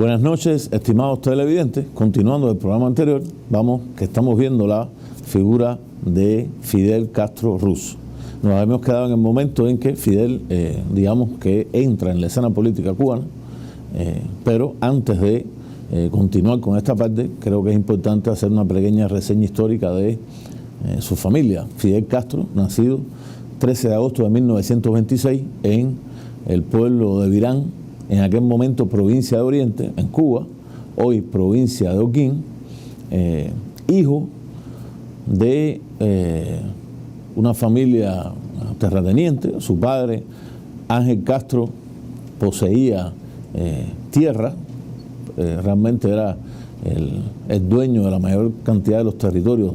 Buenas noches, estimados televidentes. Continuando el programa anterior, estamos viendo la figura de Fidel Castro Ruz. Nos habíamos quedado en el momento en que Fidel, digamos que entra en la escena política cubana, pero antes de continuar con esta parte, creo que es importante hacer una pequeña reseña histórica de su familia. Fidel Castro, nacido 13 de agosto de 1926 en el pueblo de Virán, en aquel momento provincia de Oriente, en Cuba, hoy provincia de Holguín, hijo de una familia terrateniente. Su padre, Ángel Castro, poseía tierra, realmente era el dueño de la mayor cantidad de los territorios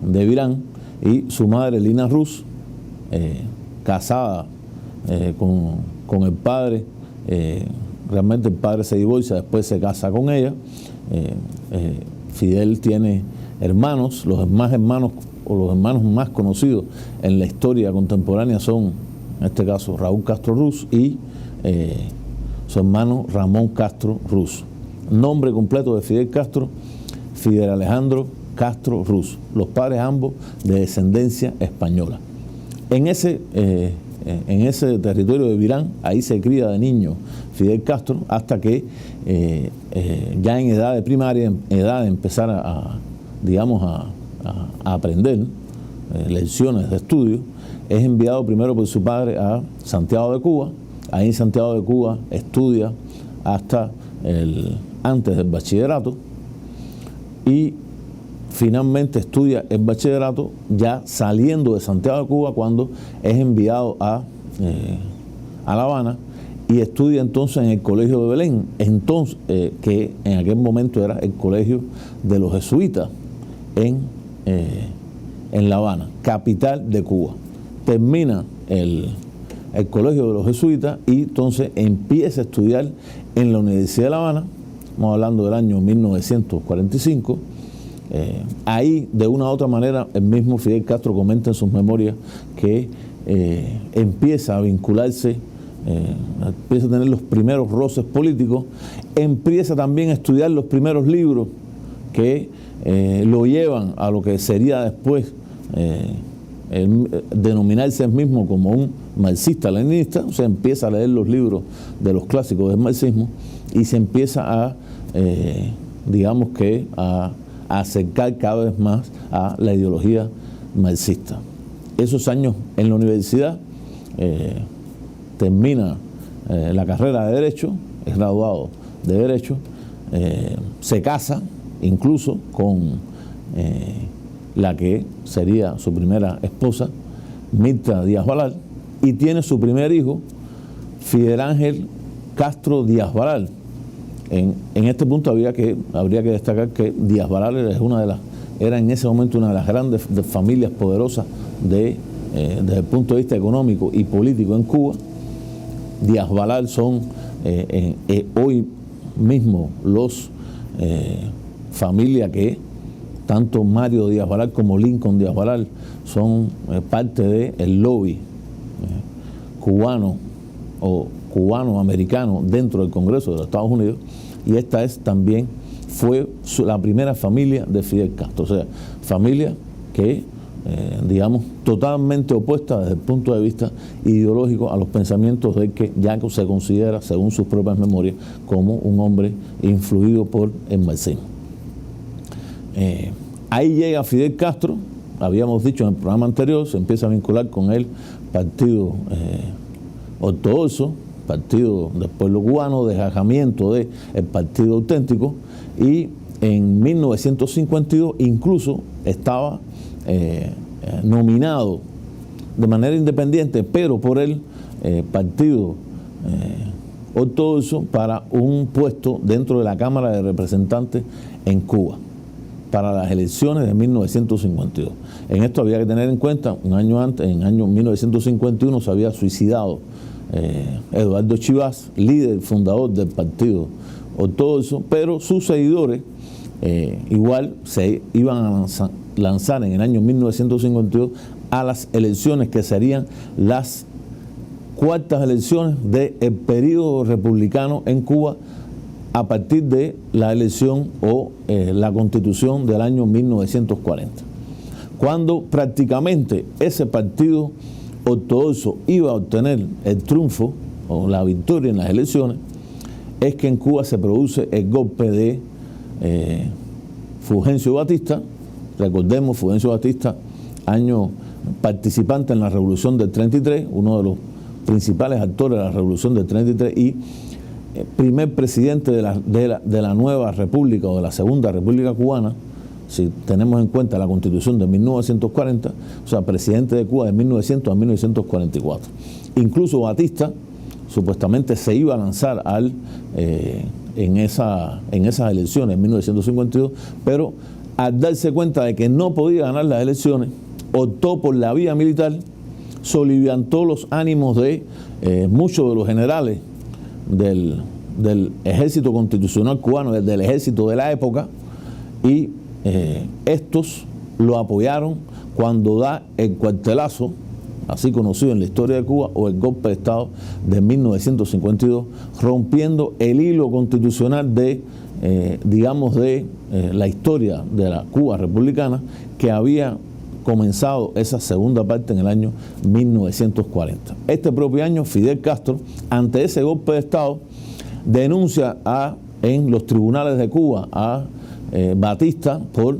de Virán, y su madre, Lina Ruz, casada con el padre. Realmente el padre se divorcia, después se casa con ella. Fidel tiene hermanos, los hermanos más conocidos en la historia contemporánea son, en este caso, Raúl Castro Ruz y su hermano Ramón Castro Ruz. Nombre completo de Fidel Castro: Fidel Alejandro Castro Ruz. Los padres ambos de descendencia española. En ese territorio de Virán, ahí se cría de niño Fidel Castro, hasta que ya en edad de primaria, en edad de empezar a aprender lecciones de estudio, es enviado primero por su padre a Santiago de Cuba. Ahí en Santiago de Cuba estudia hasta antes del bachillerato, y finalmente estudia el bachillerato ya saliendo de Santiago de Cuba, cuando es enviado a La Habana, y estudia entonces en el Colegio de Belén, que en aquel momento era el colegio de los jesuitas en La Habana, capital de Cuba. Termina el colegio de los jesuitas y entonces empieza a estudiar en la Universidad de La Habana. Estamos hablando del año 1945. Ahí, de una u otra manera, el mismo Fidel Castro comenta en sus memorias que empieza a vincularse, empieza a tener los primeros roces políticos, empieza también a estudiar los primeros libros que lo llevan a lo que sería después denominarse él mismo como un marxista-leninista. O sea, empieza a leer los libros de los clásicos del marxismo y se empieza a acercar cada vez más a la ideología marxista. Esos años en la universidad, termina la carrera de Derecho, es graduado de Derecho, se casa incluso con la que sería su primera esposa, Mirta Díaz Balart, y tiene su primer hijo, Fidel Ángel Castro Díaz Balart. En este punto habría que destacar que Díaz Balart era en ese momento una de las grandes familias poderosas desde el punto de vista económico y político en Cuba. Díaz Balart son hoy mismo los familia que tanto Mario Díaz Balart como Lincoln Díaz Balart son parte del lobby cubano o cubano-americano dentro del Congreso de los Estados Unidos, y esta fue la primera familia de Fidel Castro. O sea, familia que, totalmente opuesta desde el punto de vista ideológico a los pensamientos de que ya se considera, según sus propias memorias, como un hombre influido por el marxismo. Ahí llega Fidel Castro, habíamos dicho en el programa anterior, se empieza a vincular con el Partido Ortodoxo, Partido del Pueblo Cubano, desgajamiento del Partido Auténtico, y en 1952 incluso estaba nominado de manera independiente, pero por el Partido Ortodoxo, para un puesto dentro de la Cámara de Representantes en Cuba, para las elecciones de 1952. En esto había que tener en cuenta, un año antes, en el año 1951, se había suicidado Eduardo Chivas, líder fundador del Partido Ortodoxo, pero sus seguidores igual se iban a lanzar en el año 1952 a las elecciones que serían las cuartas elecciones del periodo republicano en Cuba, a partir de la elección o la constitución del año 1940, cuando prácticamente ese partido ortodoxo iba a obtener el triunfo o la victoria en las elecciones, es que en Cuba se produce el golpe de Fulgencio Batista. Recordemos, Fulgencio Batista, año participante en la Revolución del 33, uno de los principales actores de la Revolución del 33 y primer presidente de la nueva república o de la segunda república cubana, si tenemos en cuenta la constitución de 1940, o sea, presidente de Cuba de 1900 a 1944. Incluso Batista supuestamente se iba a lanzar en esas elecciones en 1952, pero al darse cuenta de que no podía ganar las elecciones, optó por la vía militar, soliviantó los ánimos de muchos de los generales del ejército constitucional cubano, del ejército de la época, y estos lo apoyaron cuando da el cuartelazo, así conocido en la historia de Cuba, o el golpe de Estado de 1952, rompiendo el hilo constitucional de la historia de la Cuba republicana, que había comenzado esa segunda parte en el año 1940. Este propio año, Fidel Castro, ante ese golpe de Estado, denuncia en los tribunales de Cuba a Batista por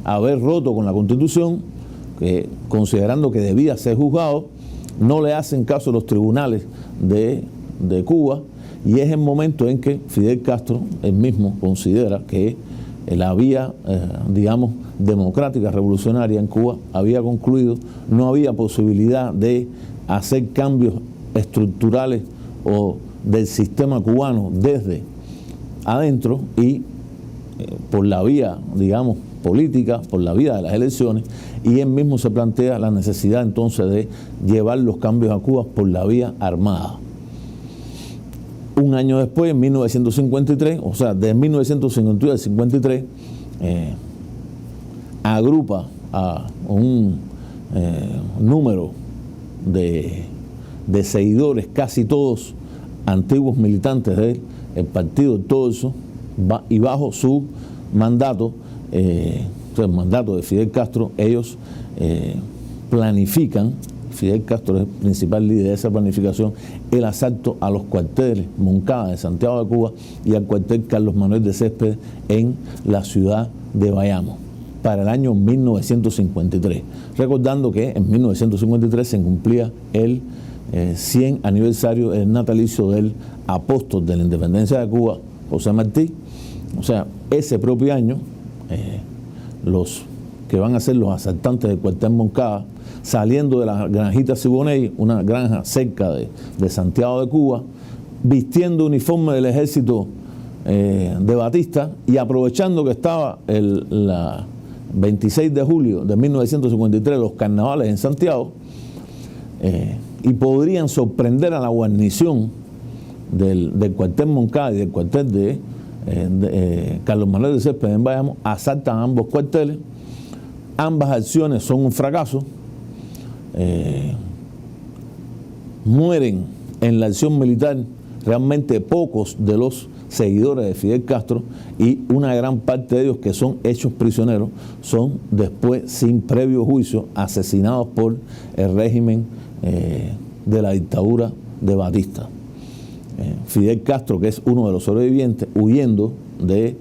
haber roto con la Constitución, que, considerando que debía ser juzgado. No le hacen caso los tribunales de Cuba, y es el momento en que Fidel Castro, él mismo, considera que la vía, democrática revolucionaria en Cuba había concluido, no había posibilidad de hacer cambios estructurales o del sistema cubano desde adentro, y por la vía, política, por la vía de las elecciones, y él mismo se plantea la necesidad entonces de llevar los cambios a Cuba por la vía armada. Un año después, en 1953, o sea, de 1952 al 53, agrupa a un número de seguidores, casi todos antiguos militantes del partido ortodoxo, y bajo su mandato, el mandato de Fidel Castro, ellos planifican, Fidel Castro es el principal líder de esa planificación, el asalto a los cuarteles Moncada de Santiago de Cuba y al cuartel Carlos Manuel de Céspedes en la ciudad de Bayamo, para el año 1953. Recordando que en 1953 se cumplía el 100 aniversario del natalicio del apóstol de la independencia de Cuba, José Martí. O sea, ese propio año, los que van a ser los asaltantes del cuartel Moncada, saliendo de la granjita Siboney, una granja cerca de Santiago de Cuba, vistiendo uniforme del ejército de Batista, y aprovechando que estaba la 26 de julio de 1953, los carnavales en Santiago, y podrían sorprender a la guarnición del cuartel Moncada y del cuartel de Carlos Manuel de Céspedes en Bayamo, asaltan ambos cuarteles. Ambas acciones son un fracaso. Mueren en la acción militar realmente pocos de los seguidores de Fidel Castro, y una gran parte de ellos, que son hechos prisioneros, son después, sin previo juicio, asesinados por el régimen de la dictadura de Batista. Fidel Castro, que es uno de los sobrevivientes, huyendo de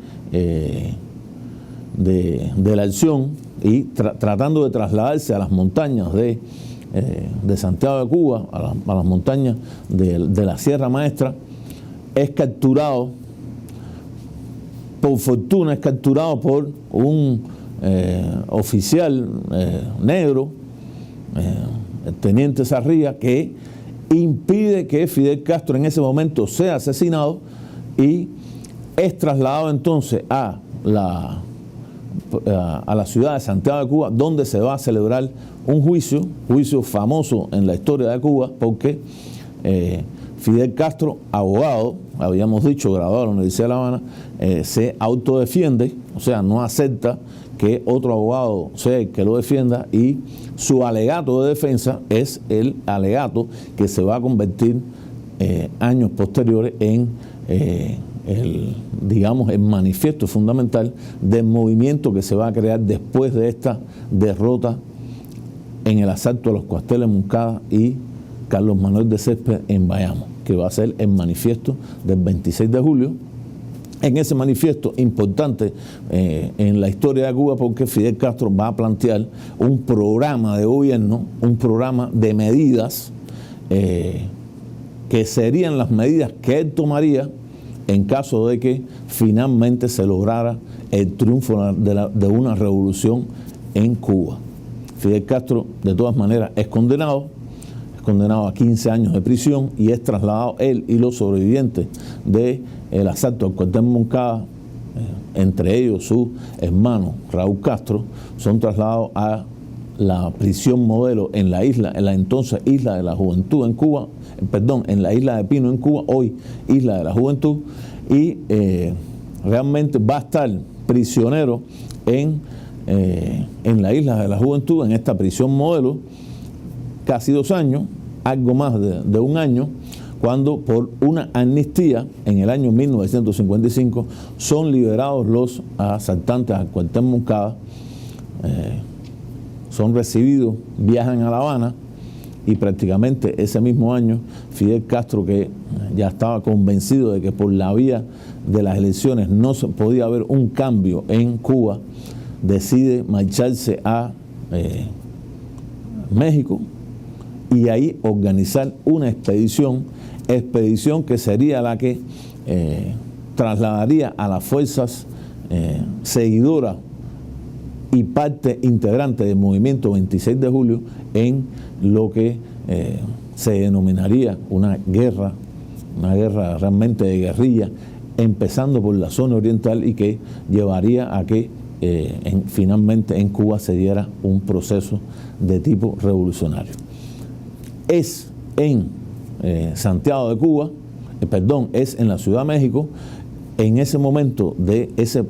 la acción y tratando de trasladarse a las montañas de Santiago de Cuba, a las montañas de la Sierra Maestra, es capturado. Por fortuna es capturado por un oficial negro, el teniente Sarría, que impide que Fidel Castro en ese momento sea asesinado, y es trasladado entonces a la ciudad de Santiago de Cuba, donde se va a celebrar un juicio famoso en la historia de Cuba, porque Fidel Castro, abogado, habíamos dicho, graduado de la Universidad de La Habana, se autodefiende, o sea, no acepta que otro abogado sea el que lo defienda, y su alegato de defensa es el alegato que se va a convertir años posteriores en el manifiesto fundamental del movimiento que se va a crear después de esta derrota en el asalto a los cuarteles Moncada y Carlos Manuel de Céspedes en Bayamo, que va a ser el manifiesto del 26 de julio. En ese manifiesto importante en la historia de Cuba, porque Fidel Castro va a plantear un programa de gobierno, un programa de medidas que serían las medidas que él tomaría en caso de que finalmente se lograra el triunfo de una revolución en Cuba. Fidel Castro, de todas maneras, es condenado a 15 años de prisión y es trasladado él y los sobrevivientes del asalto al cuartel Moncada, entre ellos su hermano Raúl Castro, son trasladados a la prisión modelo en la entonces Isla de la Juventud en Cuba, en la isla de Pino en Cuba, hoy Isla de la Juventud, y realmente va a estar prisionero en la Isla de la Juventud, en esta prisión modelo, casi 2 años, algo más de 1 año, cuando por una amnistía en el año 1955 son liberados los asaltantes al cuartel Moncada, son recibidos, viajan a La Habana y prácticamente ese mismo año Fidel Castro, que ya estaba convencido de que por la vía de las elecciones no se podía haber un cambio en Cuba, decide marcharse a México y ahí organizar una expedición que sería la que trasladaría a las fuerzas seguidoras y parte integrante del movimiento 26 de julio en lo que se denominaría una guerra realmente de guerrilla, empezando por la zona oriental y que llevaría a que finalmente en Cuba se diera un proceso de tipo revolucionario. Es en Santiago de Cuba, es en la Ciudad de México, en ese momento de ese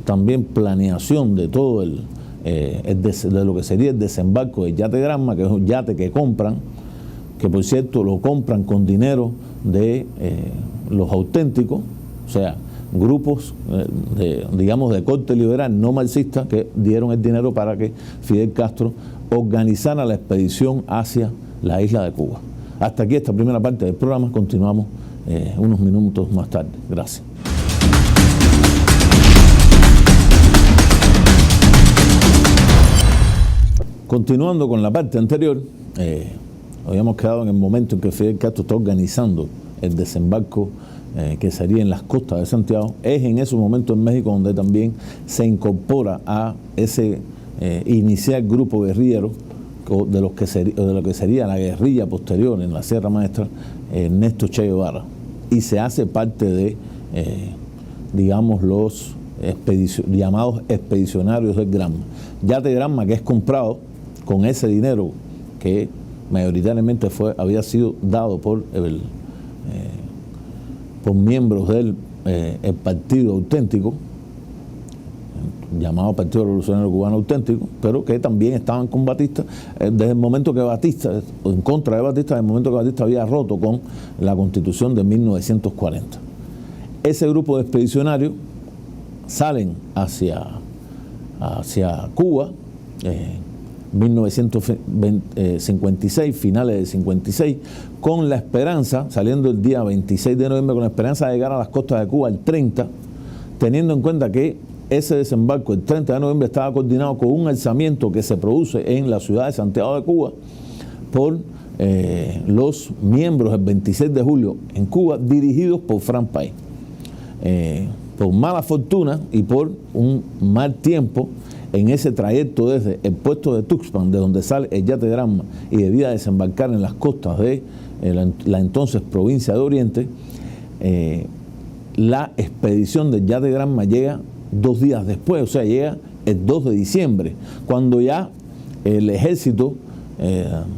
también planeación de todo de lo que sería el desembarco del yate Granma, que es un yate que compran, que por cierto lo compran con dinero de los auténticos, o sea, grupos de corte liberal no marxista, que dieron el dinero para que Fidel Castro organizara la expedición hacia la isla de Cuba. Hasta aquí esta primera parte del programa, continuamos unos minutos más tarde. Gracias. Continuando con la parte anterior, habíamos quedado en el momento en que Fidel Castro está organizando el desembarco que sería en las costas de Santiago. Es en ese momento en México donde también se incorpora a ese inicial grupo guerrillero de lo que sería la guerrilla posterior en la Sierra Maestra, Ernesto Che Guevara, y se hace parte de los llamados expedicionarios del Granma. Yate Granma, que es comprado con ese dinero que mayoritariamente había sido dado por miembros del el Partido Auténtico, llamado Partido Revolucionario Cubano Auténtico, pero que también estaban con Batista desde el momento que Batista, en contra de Batista, desde el momento que Batista había roto con la Constitución de 1940. Ese grupo de expedicionarios salen hacia Cuba, 1956, finales del 56, con la esperanza, saliendo el día 26 de noviembre, con la esperanza de llegar a las costas de Cuba el 30, teniendo en cuenta que ese desembarco el 30 de noviembre estaba coordinado con un alzamiento que se produce en la ciudad de Santiago de Cuba por los miembros del 26 de julio en Cuba, dirigidos por Frank Pais. Por mala fortuna y por un mal tiempo, en ese trayecto desde el puerto de Tuxpan, de donde sale el yate Granma y debía desembarcar en las costas de la entonces provincia de Oriente, la expedición del yate Granma llega 2 días después, o sea, llega el 2 de diciembre, cuando ya el ejército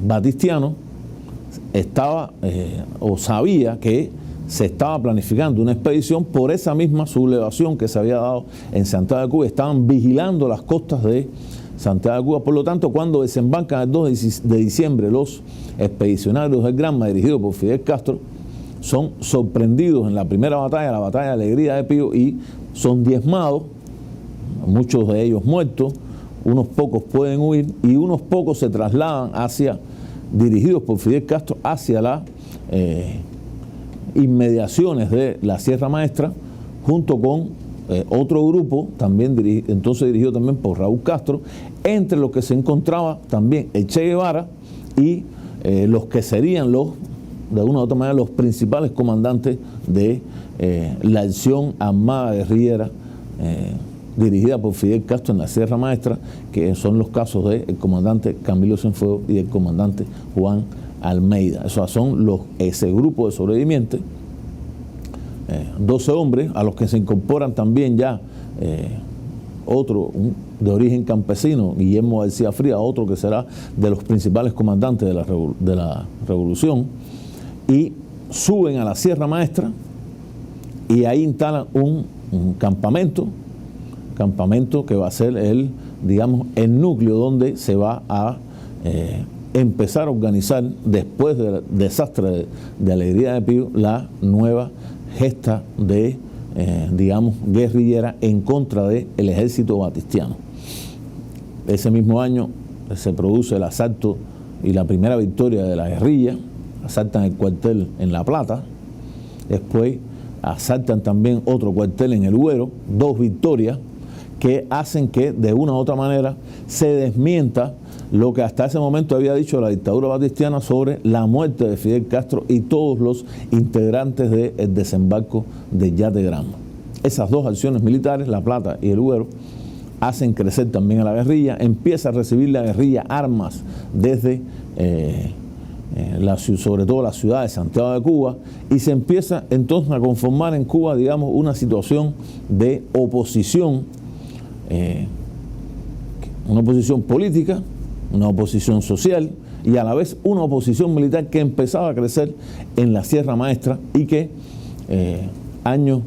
batistiano estaba o sabía que se estaba planificando una expedición por esa misma sublevación que se había dado en Santiago de Cuba. Estaban vigilando las costas de Santiago de Cuba. Por lo tanto, cuando desembarcan el 2 de diciembre los expedicionarios del Granma, dirigidos por Fidel Castro, son sorprendidos en la primera batalla, la batalla de Alegría de Pío, y son diezmados, muchos de ellos muertos, unos pocos pueden huir y unos pocos se trasladan dirigidos por Fidel Castro, hacia las inmediaciones de la Sierra Maestra, junto con otro grupo, también entonces dirigido también por Raúl Castro, entre los que se encontraba también el Che Guevara y los que serían de una u otra manera, los principales comandantes de la acción armada guerrillera dirigida por Fidel Castro en la Sierra Maestra, que son los casos del comandante Camilo Cienfuegos y el comandante Juan Almeida. Esos son ese grupo de sobrevivientes, 12 hombres, a los que se incorporan también ya otro de origen campesino, Guillermo García Frías, otro que será de los principales comandantes de la revolución, y suben a la Sierra Maestra y ahí instalan un campamento que va a ser el núcleo donde se va a empezar a organizar, después del desastre de Alegría de Pío, la nueva gesta de guerrillera en contra del ejército batistiano. Ese mismo año se produce el asalto y la primera victoria de la guerrilla, asaltan el cuartel en La Plata, después asaltan también otro cuartel en El Güero, 2 victorias que hacen que de una u otra manera se desmienta lo que hasta ese momento había dicho la dictadura batistiana sobre la muerte de Fidel Castro y todos los integrantes del desembarco de Yate Grande. Esas 2 acciones militares, La Plata y El Güero, hacen crecer también a la guerrilla, empieza a recibir la guerrilla armas desde sobre todo la ciudad de Santiago de Cuba, y se empieza entonces a conformar en Cuba, una situación de oposición, una oposición política, una oposición social y a la vez una oposición militar que empezaba a crecer en la Sierra Maestra y que año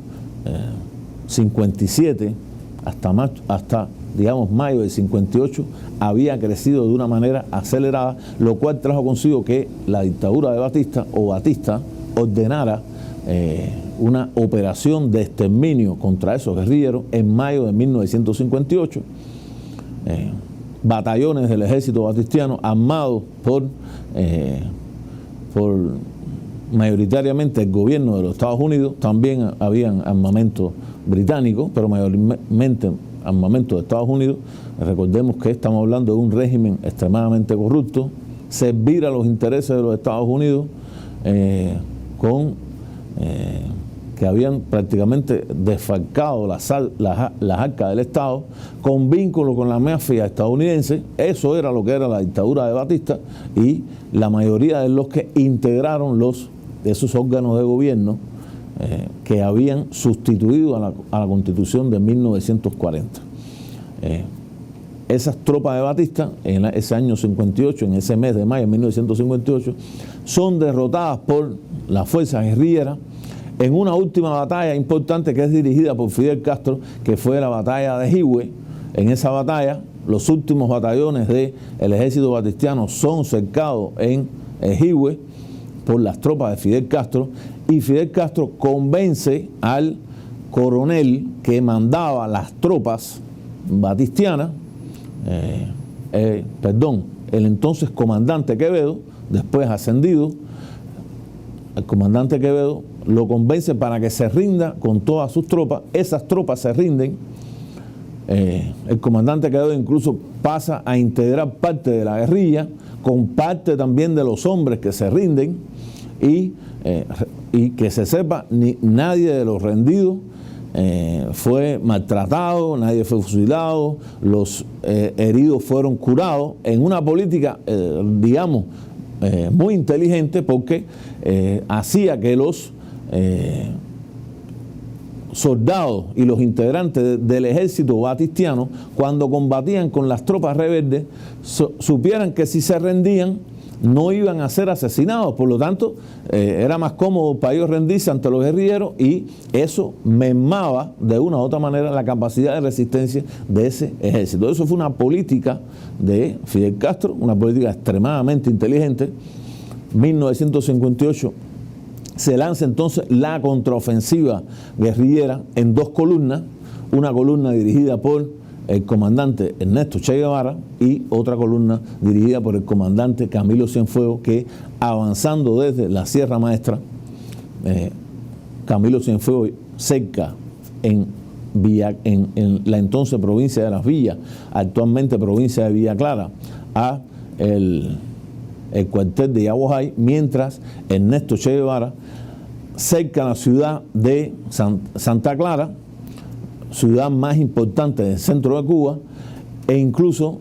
57 hasta mayo del 58 había crecido de una manera acelerada, lo cual trajo consigo que la dictadura de Batista ordenara una operación de exterminio contra esos guerrilleros en mayo de 1958. Batallones del ejército batistiano armados por mayoritariamente el gobierno de los Estados Unidos, también habían armamento británico, pero mayormente armamento de Estados Unidos. Recordemos que estamos hablando de un régimen extremadamente corrupto, servir a los intereses de los Estados Unidos que habían prácticamente desfalcado las arcas del Estado, con vínculo con la mafia estadounidense. Eso era lo que era la dictadura de Batista, y la mayoría de los que integraron esos órganos de gobierno que habían sustituido a la Constitución de 1940. Esas tropas de Batista, en ese año 58, en ese mes de mayo de 1958, son derrotadas por las fuerzas guerrilleras en una última batalla importante que es dirigida por Fidel Castro, que fue la batalla de Jihue. En esa batalla, los últimos batallones del ejército batistiano son cercados en Jihue por las tropas de Fidel Castro, y Fidel Castro convence al coronel que mandaba las tropas batistianas, el entonces comandante Quevedo, después ascendido, el comandante Quevedo lo convence para que se rinda con todas sus tropas. Esas tropas se rinden. El comandante Quevedo incluso pasa a integrar parte de la guerrilla, con parte también de los hombres que se rinden, y que se sepa, nadie de los rendidos fue maltratado, nadie fue fusilado, los heridos fueron curados, en una política, muy inteligente, porque hacía que los soldados y los integrantes del ejército batistiano, cuando combatían con las tropas rebeldes, supieran que si se rendían no iban a ser asesinados. Por lo tanto, era más cómodo para ellos rendirse ante los guerrilleros, y eso mermaba de una u otra manera la capacidad de resistencia de ese ejército. Eso fue una política de Fidel Castro, una política extremadamente inteligente. 1958 se lanza entonces la contraofensiva guerrillera en 2 columnas, una columna dirigida por el comandante Ernesto Che Guevara y otra columna dirigida por el comandante Camilo Cienfuegos, que avanzando desde la Sierra Maestra, Camilo Cienfuegos cerca en la entonces provincia de Las Villas, actualmente provincia de Villa Clara, a el cuartel de Yaguajay, mientras Ernesto Che Guevara cerca la ciudad de Santa Clara, ciudad más importante del centro de Cuba, e incluso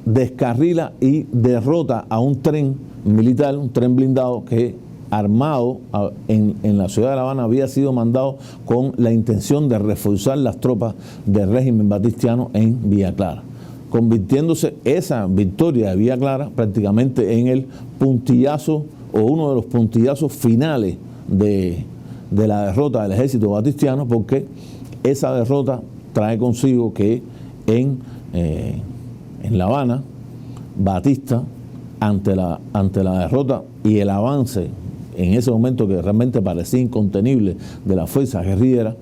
descarrila y derrota a un tren militar, un tren blindado que armado en la ciudad de La Habana había sido mandado con la intención de reforzar las tropas del régimen batistiano en Villa Clara, convirtiéndose esa victoria de Villa Clara prácticamente en el puntillazo o uno de los puntillazos finales de la derrota del ejército batistiano, porque esa derrota trae consigo que en La Habana, Batista, ante la derrota y el avance en ese momento que realmente parecía incontenible de las fuerzas guerrilleras,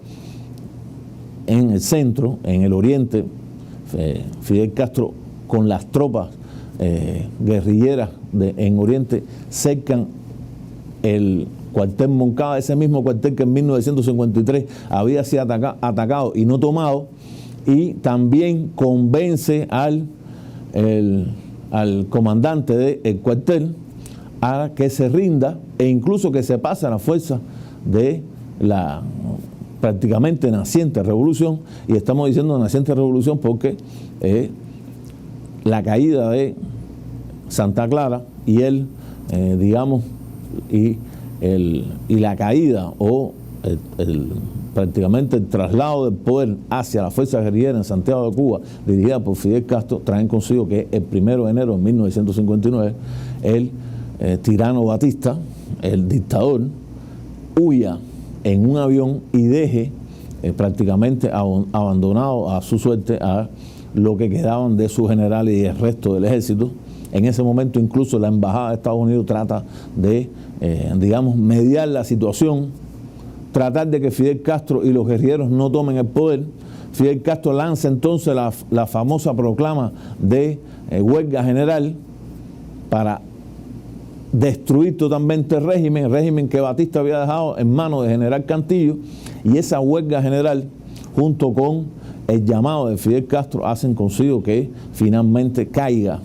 en el centro, en el oriente, Fidel Castro con las tropas guerrilleras en Oriente cercan el cuartel Moncada, ese mismo cuartel que en 1953 había sido atacado y no tomado, y también convence al comandante del cuartel a que se rinda e incluso que se pase a la fuerza de la prácticamente naciente revolución. Y estamos diciendo naciente revolución porque la caída de Santa Clara y la caída o prácticamente el traslado del poder hacia la fuerza guerrillera en Santiago de Cuba, dirigida por Fidel Castro, traen consigo que el 1 de enero de 1959 el tirano Batista, el dictador, huya en un avión y deje prácticamente abandonado a su suerte a lo que quedaban de sus generales y el resto del ejército. En ese momento incluso la embajada de Estados Unidos trata de, mediar la situación, tratar de que Fidel Castro y los guerrilleros no tomen el poder. Fidel Castro lanza entonces la famosa proclama de huelga general para destruir totalmente el régimen que Batista había dejado en manos de General Cantillo, y esa huelga general junto con el llamado de Fidel Castro hacen consigo que finalmente caiga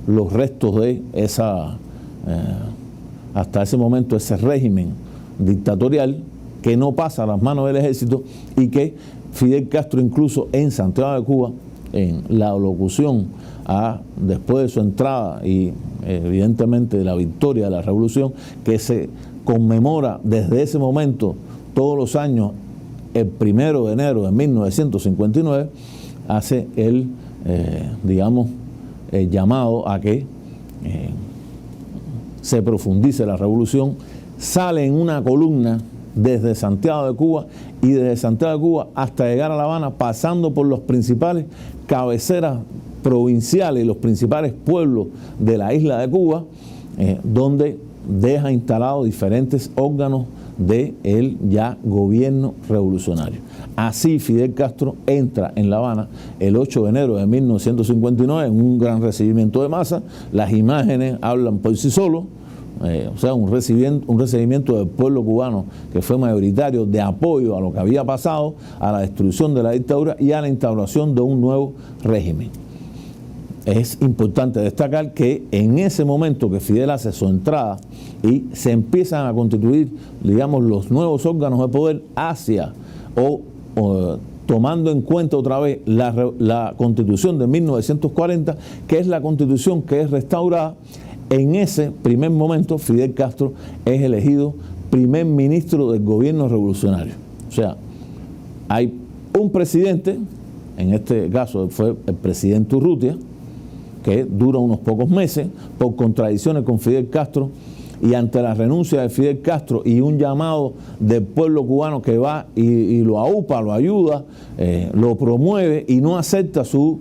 los restos de hasta ese momento ese régimen dictatorial que no pasa a las manos del ejército, y que Fidel Castro incluso en Santiago de Cuba, en la locución después de su entrada y evidentemente de la victoria de la revolución, que se conmemora desde ese momento todos los años el 1 de enero de 1959, hace el llamado a que se profundice la revolución. Sale en una columna desde Santiago de Cuba, y desde Santiago de Cuba hasta llegar a La Habana, pasando por los principales cabeceras provinciales y los principales pueblos de la isla de Cuba, donde deja instalados diferentes órganos del ya gobierno revolucionario. Así Fidel Castro entra en La Habana el 8 de enero de 1959 en un gran recibimiento de masa. Las imágenes hablan por sí solos. Un recibimiento del pueblo cubano que fue mayoritario de apoyo a lo que había pasado, a la destrucción de la dictadura y a la instauración de un nuevo régimen. Es importante destacar que en ese momento que Fidel hace su entrada y se empiezan a constituir, los nuevos órganos de poder tomando en cuenta otra vez la Constitución de 1940, que es la Constitución que es restaurada. En ese primer momento, Fidel Castro es elegido primer ministro del gobierno revolucionario. O sea, hay un presidente, en este caso fue el presidente Urrutia, que dura unos pocos meses por contradicciones con Fidel Castro, y ante la renuncia de Fidel Castro y un llamado del pueblo cubano que va y lo aupa, lo ayuda, lo promueve y no acepta su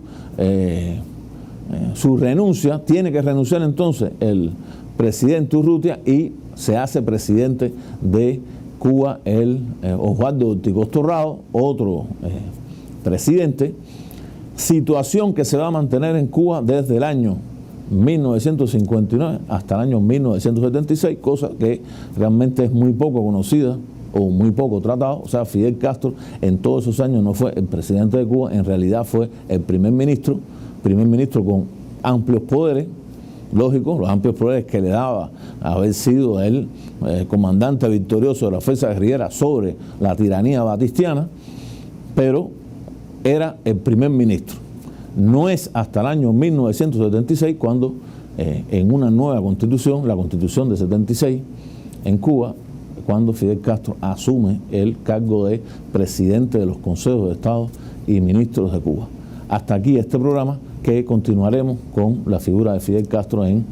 renuncia, tiene que renunciar entonces el presidente Urrutia y se hace presidente de Cuba el Osvaldo Ortigoz Torrado, otro presidente, situación que se va a mantener en Cuba desde el año 1959 hasta el año 1976, cosa que realmente es muy poco conocida o muy poco tratado. O sea, Fidel Castro en todos esos años no fue el presidente de Cuba, en realidad fue el primer ministro con amplios poderes, lógico, los amplios poderes que le daba haber sido el comandante victorioso de la fuerza guerrillera sobre la tiranía batistiana, pero era el primer ministro. No es hasta el año 1976 cuando en una nueva constitución, la constitución de 76 en Cuba, cuando Fidel Castro asume el cargo de presidente de los consejos de Estado y ministros de Cuba. Hasta aquí este programa, que continuaremos con la figura de Fidel Castro en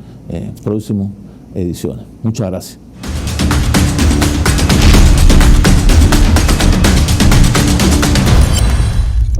próximas ediciones. Muchas gracias.